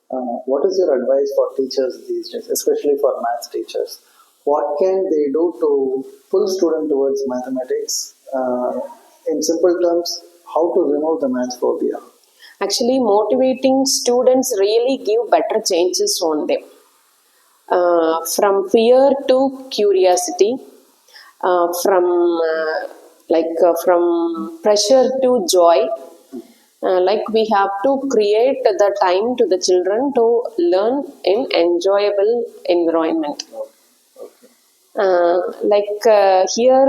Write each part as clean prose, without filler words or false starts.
What is your advice for teachers these days, especially for maths teachers? What can they do to pull students towards mathematics? In simple terms, how to remove the math phobia? Actually, motivating students really give better changes on them. From fear to curiosity, from pressure to joy. Like we have to create the time to the children to learn in enjoyable environment. Here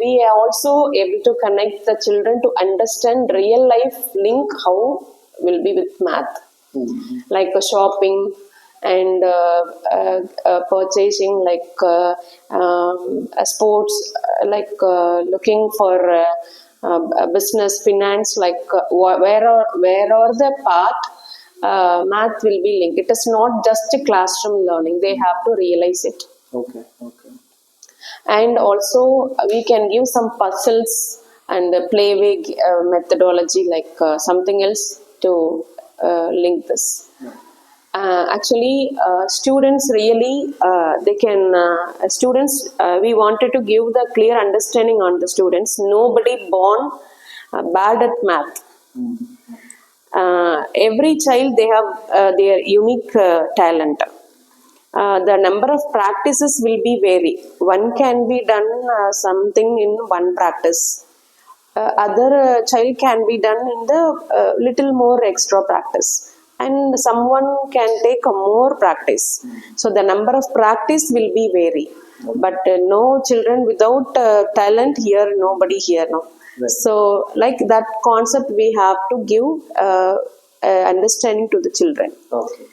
we are also able to connect the children to understand real life link how will be with math, like shopping and purchasing, like sports, looking for business, finance, where are the path math will be linked. It is not just a classroom learning, they have to realize it. Okay. And also we can give some puzzles and playway methodology, like something else to link this. Students really they can students we wanted to give the clear understanding on the students. Nobody born bad at math. Every child, they have their unique talent. The number of practices will be vary. One can be done something in one practice. Other child can be done in the little more extra practice, and someone can take a more practice. So the number of practice will be vary. But no children without talent here, nobody here now. Right. So like that concept we have to give understanding to the children. Okay.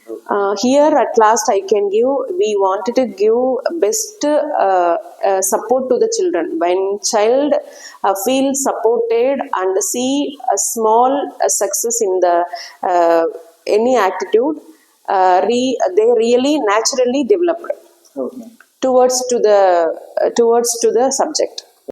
Here at last we wanted to give best support to the children. When child feels supported and see a small success in the any attitude, they really naturally develop Okay. towards to the subject.